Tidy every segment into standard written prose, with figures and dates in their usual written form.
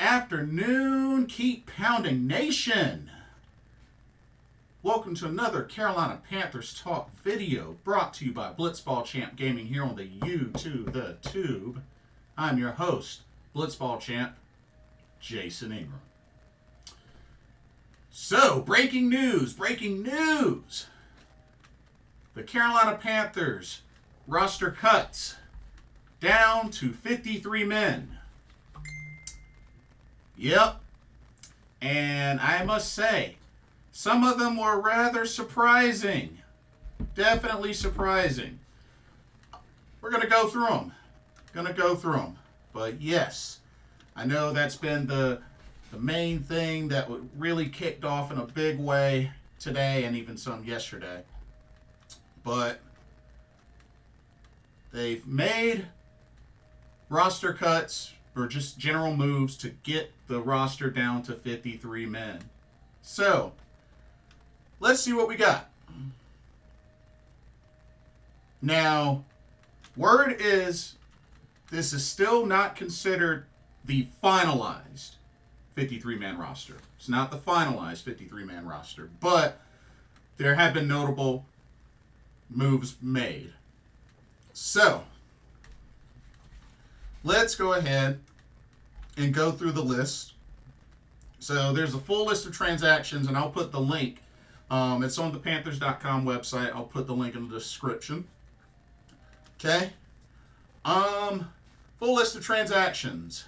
afternoon, Keep Pounding Nation. Welcome to another Carolina Panthers Talk video brought to you by Blitzball Champ Gaming here on the the Tube. I'm your host, Blitzball Champ, Jason Ingram. So, breaking news. The Carolina Panthers roster cuts down to 53 men. Yep. And I must say, some of them were rather surprising. Definitely surprising. We're going to go through them. But yes, I know that's been the main thing that really kicked off in a big way today and even some yesterday. But they've made roster cuts or just general moves to get the roster down to 53 men. So, let's see what we got. Now, word is this is still not considered the finalized 53-man roster. It's not the finalized 53-man roster, but there have been notable moves made. So, let's go ahead and go through the list. So there's a full list of transactions, and I'll put the link. It's on the Panthers.com website. I'll put the link in the description. Okay. Full list of transactions.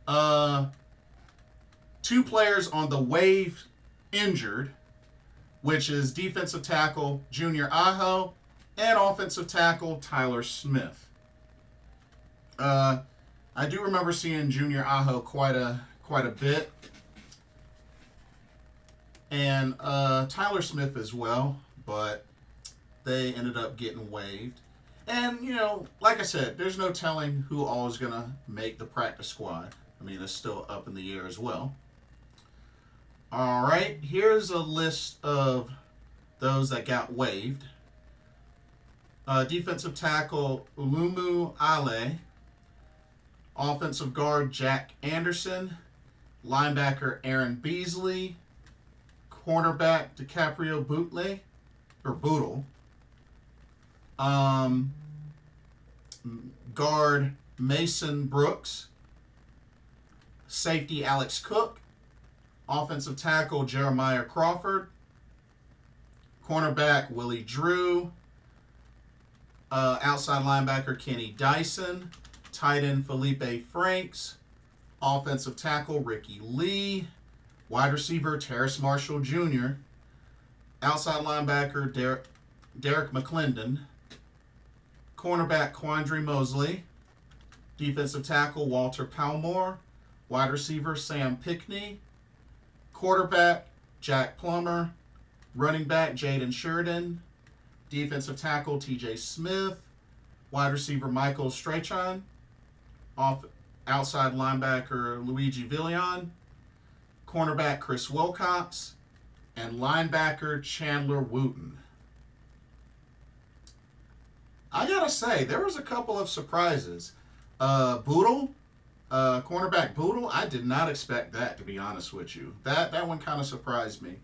2 players on the waive injured, which is defensive tackle Junior Aho and offensive tackle Tyler Smith. I do remember seeing Junior Aho quite a bit, and Tyler Smith as well, but they ended up getting waived. And, you know, like I said, there's no telling who all is going to make the practice squad. I mean, it's still up in the air as well. All right, here's a list of those that got waived. Defensive tackle Ulumu Ale, offensive guard Jack Anderson, linebacker Aaron Beasley, cornerback DiCaprio Bootle, guard Mason Brooks, safety Alex Cook, offensive tackle Jeremiah Crawford, cornerback Willie Drew, outside linebacker Kenny Dyson, tight end Felipe Franks, offensive tackle Ricky Lee, wide receiver Terrace Marshall Jr., outside linebacker Derek McClendon, cornerback Quandre Mosley, defensive tackle Walter Palmore, wide receiver Sam Pickney, quarterback Jack Plummer, running back Jaden Sheridan, defensive tackle TJ Smith, wide receiver Michael Strachan, outside linebacker Luigi Villian, cornerback Chris Wilcox, and linebacker Chandler Wooten. I gotta say, there was a couple of surprises. Cornerback Bootle, I did not expect that, to be honest with you. That one kind of surprised me.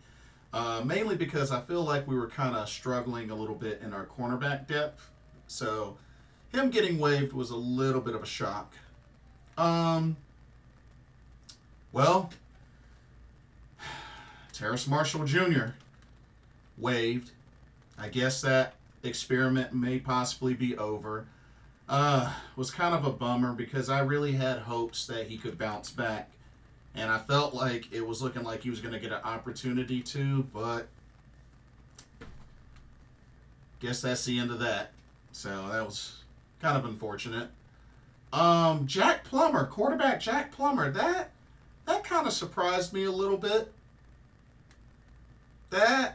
Mainly because I feel like we were kind of struggling a little bit in our cornerback depth. So, him getting waived was a little bit of a shock. Well, Terrace Marshall Jr. waived. I guess that experiment may possibly be over. Was kind of a bummer because I really had hopes that he could bounce back. And I felt like it was looking like he was going to get an opportunity to, but guess that's the end of that. So that was kind of unfortunate. Jack Plummer, quarterback Jack Plummer, that kind of surprised me a little bit. I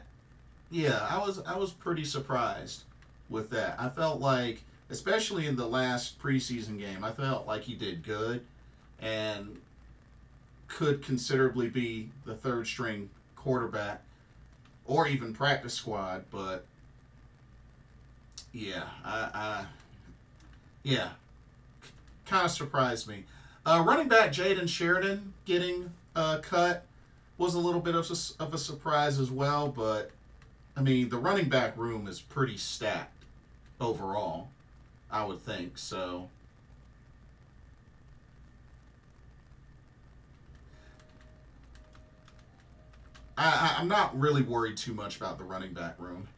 was pretty surprised with that. I felt like, especially in the last preseason game, I felt like he did good and could considerably be the third string quarterback or even practice squad, but yeah, kind of surprised me. Running back Jaden Sheridan getting cut was a little bit of a surprise as well, but I mean, the running back room is pretty stacked overall, I would think. So, I'm not really worried too much about the running back room.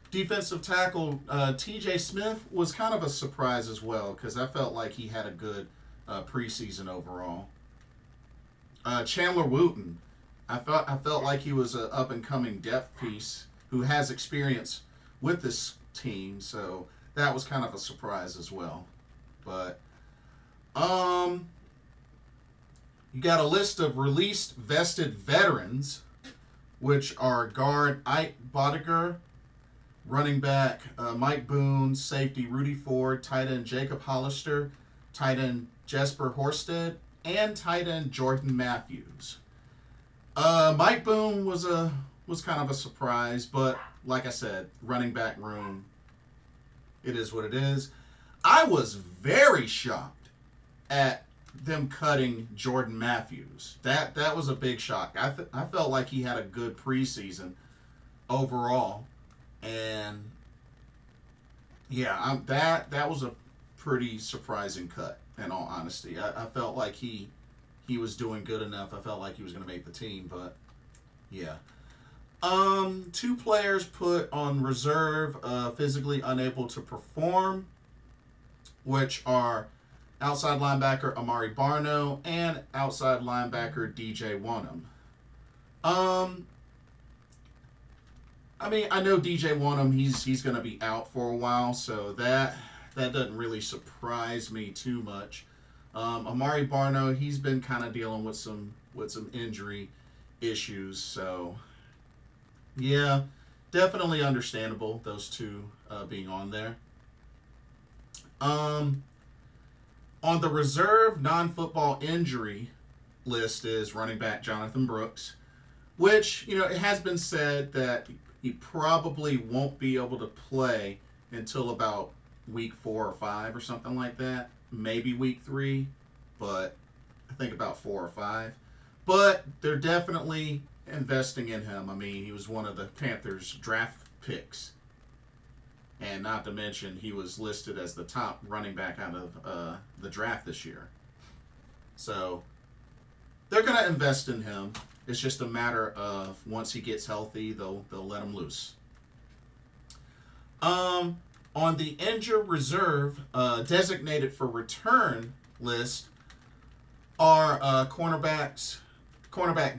Defensive tackle TJ Smith was kind of a surprise as well because I felt like he had a good preseason overall. Chandler Wooten, I felt like he was an up and coming depth piece who has experience with this team, so that was kind of a surprise as well. But you got a list of released vested veterans, which are guard Ike Bodiger, running back Mike Boone, safety Rudy Ford, tight end Jacob Hollister, tight end Jesper Horsted, and tight end Jordan Matthews. Mike Boone was kind of a surprise, but like I said, running back room, it is what it is. I was very shocked at them cutting Jordan Matthews. That was a big shock. I felt like he had a good preseason overall, and yeah, that was a pretty surprising cut. In all honesty, I felt like he was doing good enough. I felt like he was going to make the team, but yeah. Two players put on reserve, physically unable to perform, which are outside linebacker Amari Barno and outside linebacker DJ Wonnum. I mean, I know DJ Wonnum, he's going to be out for a while, so that doesn't really surprise me too much. Amari Barno, he's been kind of dealing with some injury issues, so yeah, definitely understandable, those two being on there. On the reserve non-football injury list is running back Jonathan Brooks, which, it has been said that he probably won't be able to play until about week 4 or 5 or something like that. Maybe week 3, but I think about 4 or 5. But they're definitely investing in him. I mean, he was one of the Panthers' draft picks. And not to mention, he was listed as the top running back out of the draft this year. So they're going to invest in him. It's just a matter of once he gets healthy, they'll let him loose. On the injured reserve designated for return list are cornerback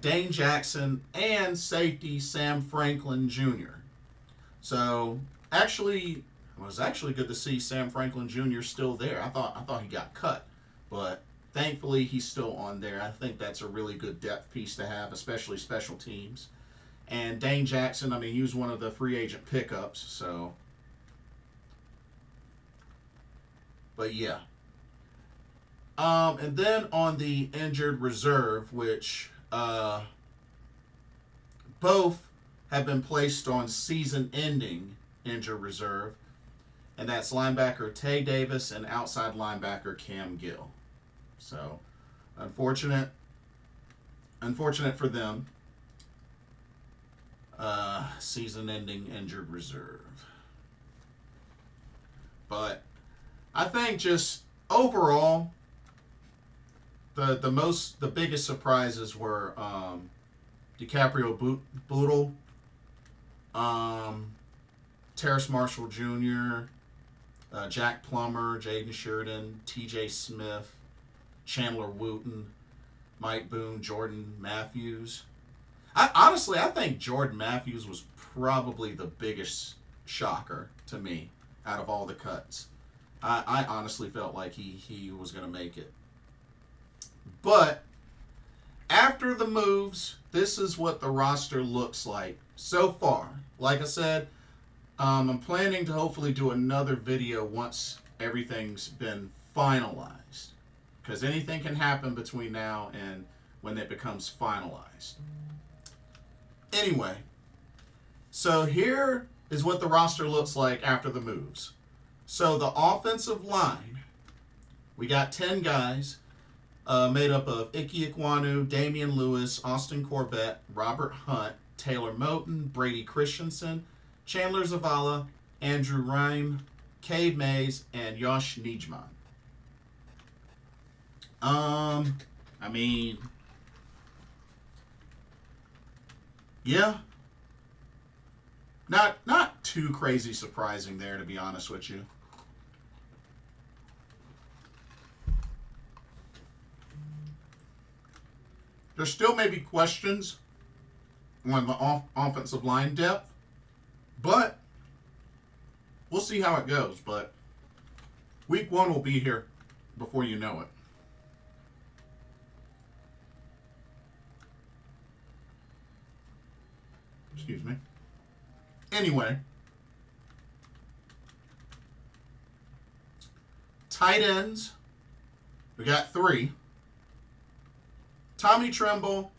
Dane Jackson and safety Sam Franklin Jr. So it was actually good to see Sam Franklin Jr. still there. I thought he got cut, but thankfully he's still on there. I think that's a really good depth piece to have, especially special teams. And Dane Jackson, I mean, he was one of the free agent pickups, so. But yeah. And then on the injured reserve, which both have been placed on season-ending injured reserve, and that's linebacker Tay Davis and outside linebacker Cam Gill. So, unfortunate for them. Season-ending injured reserve. But I think just overall, the biggest surprises were DiCaprio Bootle, Terrace Marshall Jr., Jack Plummer, Jaden Sheridan, TJ Smith, Chandler Wooten, Mike Boone, Jordan Matthews. I think Jordan Matthews was probably the biggest shocker to me out of all the cuts. I honestly felt like he was going to make it. But after the moves, this is what the roster looks like so far. Like I said, I'm planning to hopefully do another video once everything's been finalized, because anything can happen between now and when it becomes finalized. Anyway, so here is what the roster looks like after the moves. So the offensive line, we got 10 guys. made up of Ike Ekwonu, Damian Lewis, Austin Corbett, Robert Hunt, Taylor Moton, Brady Christensen, Chandler Zavala, Andrew Rhyme, Cade Mays, and Josh Nijman. I mean, yeah, not too crazy surprising there, to be honest with you. There still may be questions on the offensive line depth, but we'll see how it goes. But week 1 will be here before you know it. Excuse me. Anyway, tight ends, we got 3. Tommy Tremble,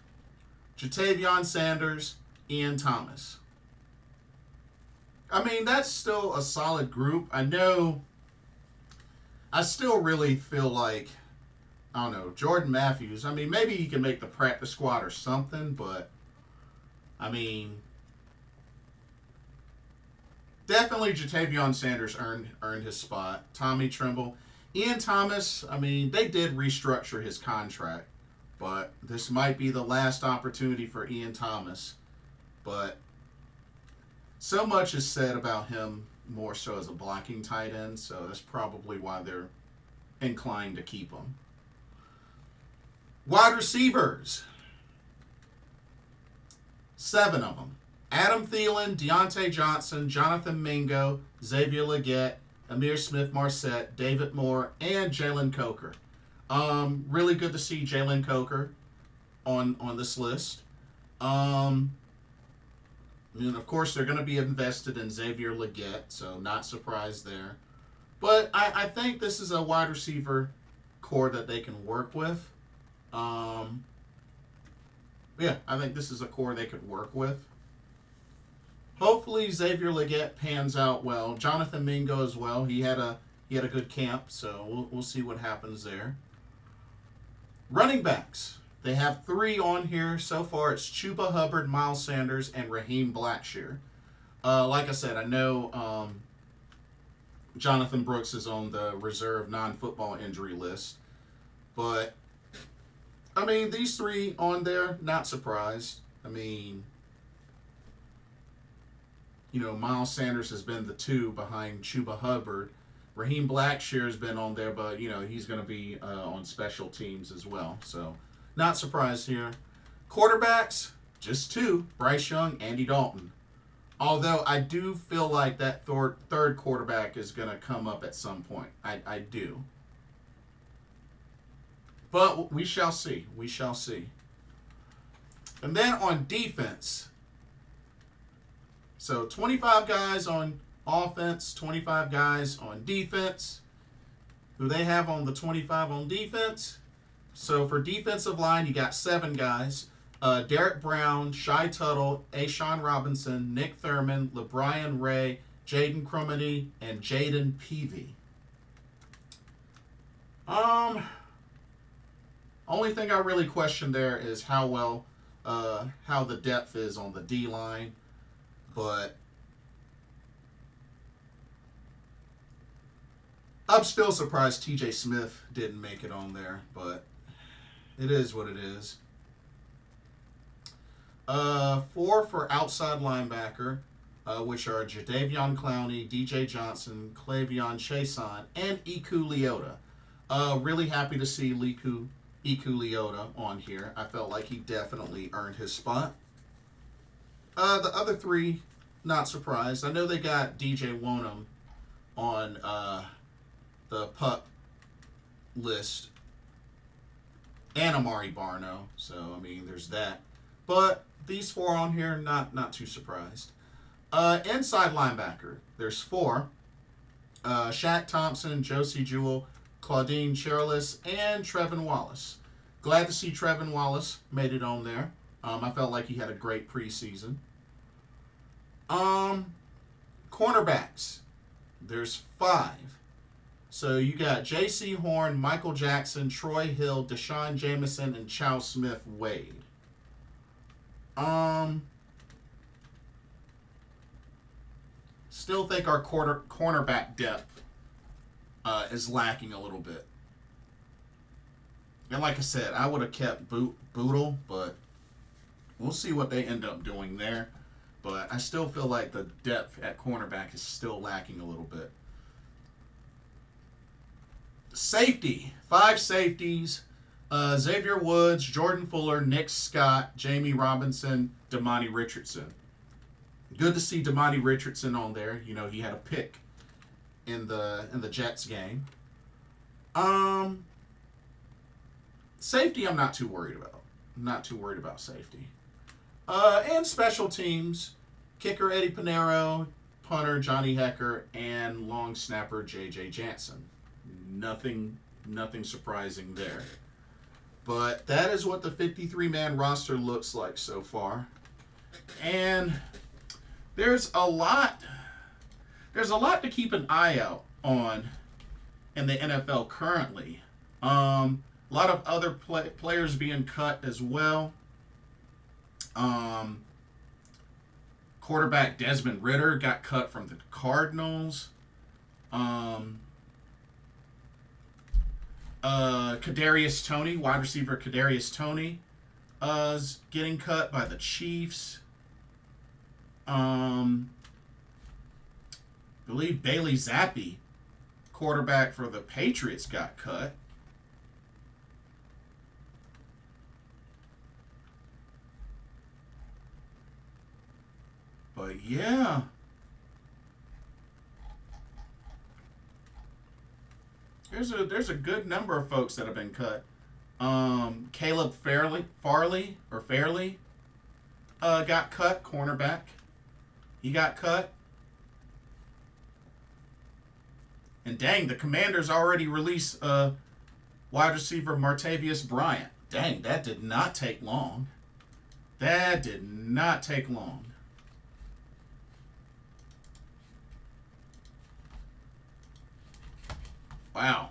Jatavion Sanders, Ian Thomas. I mean, that's still a solid group. I still really feel like, I don't know, Jordan Matthews. I mean, maybe he can make the practice squad or something, but, I mean, definitely Jatavion Sanders earned his spot. Tommy Tremble. Ian Thomas, I mean, they did restructure his contract. But this might be the last opportunity for Ian Thomas. But so much is said about him more so as a blocking tight end, so that's probably why they're inclined to keep him. Wide receivers. 7 of them. Adam Thielen, Deontay Johnson, Jonathan Mingo, Xavier Legette, Amir Smith-Marset, David Moore, and Jalen Coker. Really good to see Jalen Coker on this list. And of course, they're going to be invested in Xavier Legette, so not surprised there. But I think this is a wide receiver core that they can work with. Yeah, I think this is a core they could work with. Hopefully, Xavier Legette pans out well. Jonathan Mingo as well. He had a good camp, so we'll see what happens there. Running backs. They have 3 on here. So far, it's Chuba Hubbard, Miles Sanders, and Raheem Blackshear. Like I said, I know Jonathan Brooks is on the reserve non-football injury list. But, I mean, these 3 on there, not surprised. I mean, you know, Miles Sanders has been the 2 behind Chuba Hubbard. Raheem Blackshear has been on there, but, you know, he's going to be on special teams as well. So, not surprised here. Quarterbacks, just 2. Bryce Young, Andy Dalton. Although, I do feel like that third quarterback is going to come up at some point. I do. But we shall see. We shall see. And then on defense. So, 25 guys on offense, 25 guys on defense. Who they have on the 25 on defense? So for defensive line, you got 7 guys. Derek Brown, Shai Tuttle, Ashawn Robinson, Nick Thurman, LeBrian Ray, Jaden Crumity, and Jaden Peavy. Only thing I really question there is how the depth is on the D-line. But I'm still surprised TJ Smith didn't make it on there, but it is what it is. 4 for outside linebacker, which are Jadeveon Clowney, DJ Johnson, Clavion Chason, and Iku Leota. Really happy to see Iku Leota on here. I felt like he definitely earned his spot. The other 3, not surprised. I know they got DJ Wonham on the pup list and Amari Barno. So, I mean, there's that. But these 4 on here, not too surprised. Inside linebacker, there's 4. Shaq Thompson, Josie Jewell, Claudine Cherlis, and Trevin Wallace. Glad to see Trevin Wallace made it on there. I felt like he had a great preseason. Cornerbacks, there's 5. So you got J.C. Horn, Michael Jackson, Troy Hill, Deshaun Jameson, and Chow Smith Wade. Still think our cornerback depth is lacking a little bit. And like I said, I would have kept Boodle, but we'll see what they end up doing there. But I still feel like the depth at cornerback is still lacking a little bit. Safety. 5 safeties. Xavier Woods, Jordan Fuller, Nick Scott, Jamie Robinson, Damani Richardson. Good to see Damani Richardson on there. You know, he had a pick in the Jets game. Safety, I'm not too worried about. I'm not too worried about safety. And special teams, kicker Eddie Pinero, punter Johnny Hecker, and long snapper J.J. Jansen. Nothing surprising there. But that is what the 53-man roster looks like so far. And there's a lot to keep an eye out on in the NFL currently. A lot of other players being cut as well. Quarterback Desmond Ridder got cut from the Cardinals. Kadarius Toney, wide receiver Kadarius Toney, is getting cut by the Chiefs. Believe Bailey Zappi, quarterback for the Patriots, got cut. But yeah. There's a good number of folks that have been cut. Caleb Farley got cut, cornerback. He got cut. And dang, the Commanders already released wide receiver Martavius Bryant. Dang, that did not take long. That did not take long. Wow.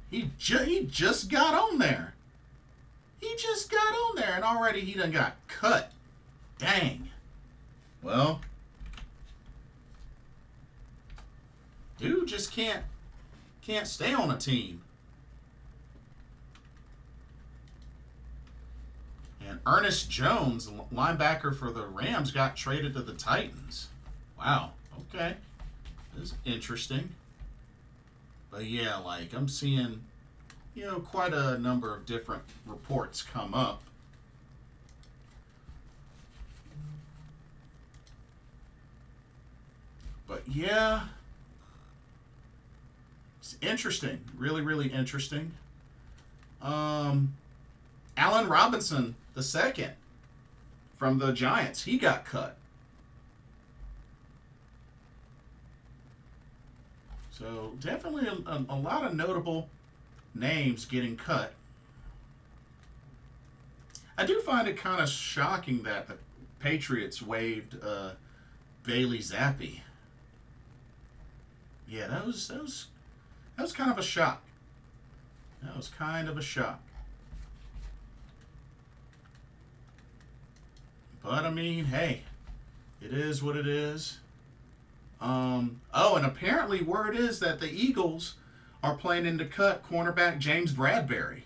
He just got on there. He just got on there and already he done got cut. Dang. Well, dude just can't stay on a team. And Ernest Jones, linebacker for the Rams, got traded to the Titans. Wow. Okay. This is interesting. But yeah, like I'm seeing, quite a number of different reports come up. But yeah, it's interesting. Really, really interesting. Allen Robinson II from the Giants, he got cut. So definitely a lot of notable names getting cut. I do find it kind of shocking that the Patriots waived Bailey Zappi. Yeah, that was kind of a shock. That was kind of a shock. But I mean, hey, it is what it is. And apparently word is that the Eagles are planning to cut cornerback James Bradbury.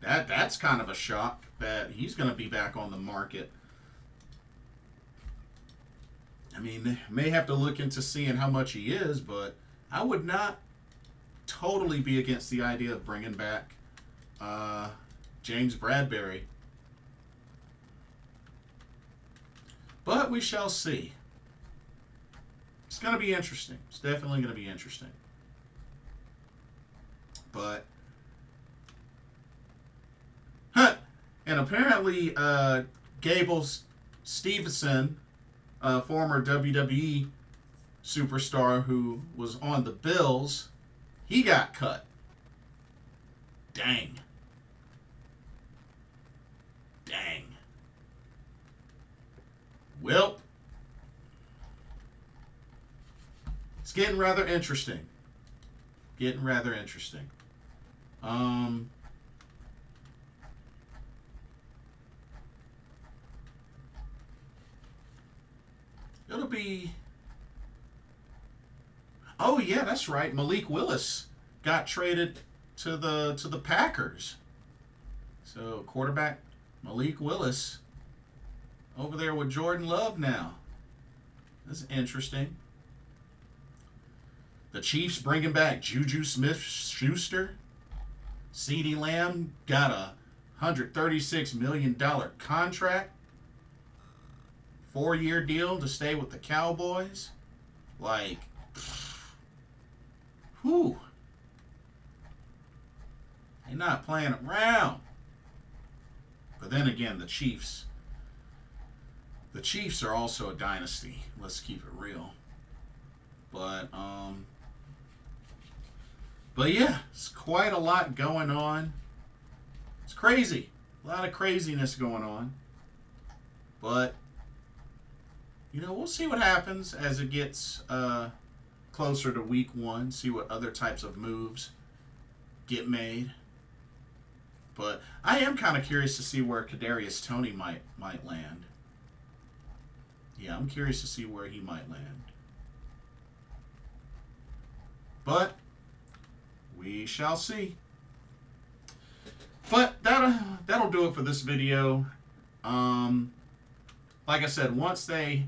That's kind of a shock that he's going to be back on the market. I mean, they may have to look into seeing how much he is, but I would not totally be against the idea of bringing back James Bradbury. But we shall see. It's going to be interesting. It's definitely going to be interesting. But, and apparently, Gable Steveson, former WWE superstar who was on the Bills, he got cut. Dang. Welp. It's getting rather interesting. Getting rather interesting. It'll be... Oh yeah, that's right. Malik Willis got traded to the Packers. So quarterback Malik Willis over there with Jordan Love now. That's interesting. The Chiefs bringing back Juju Smith-Schuster. CeeDee Lamb got a $136 million contract. 4-year deal to stay with the Cowboys. Like, whew. They're not playing around. But then again, the Chiefs are also a dynasty. Let's keep it real. But yeah, it's quite a lot going on. It's crazy. A lot of craziness going on. But, we'll see what happens as it gets closer to week 1. See what other types of moves get made. But I am kind of curious to see where Kadarius Toney might land. Yeah, I'm curious to see where he might land. But we shall see. But that'll do it for this video. Like I said, once they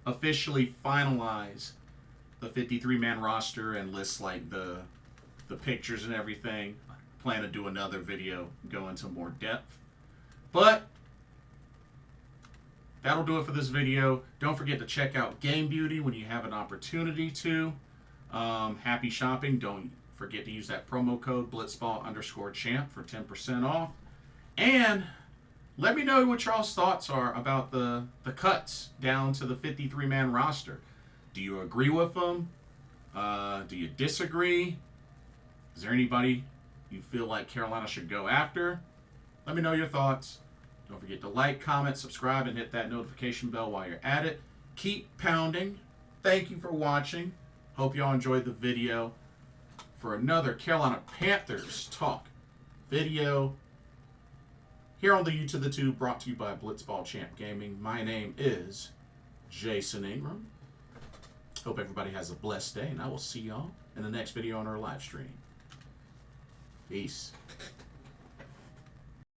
officially finalize the 53-man roster and list like the pictures and everything, I plan to do another video, go into more depth. But that'll do it for this video. Don't forget to check out Game Beauty when you have an opportunity to. Happy shopping. Don't forget to use that promo code blitzball_champ for 10% off. And let me know what y'all's thoughts are about the cuts down to the 53-man roster. Do you agree with them? Do you disagree? Is there anybody you feel like Carolina should go after? Let me know your thoughts. Don't forget to like, comment, subscribe, and hit that notification bell while you're at it. Keep pounding. Thank you for watching. Hope y'all enjoyed the video. For another Carolina Panthers talk video here on the YouTube the Tube, brought to you by Blitzball Champ Gaming. My name is Jason Ingram. Hope everybody has a blessed day, and I will see y'all in the next video on our live stream. Peace.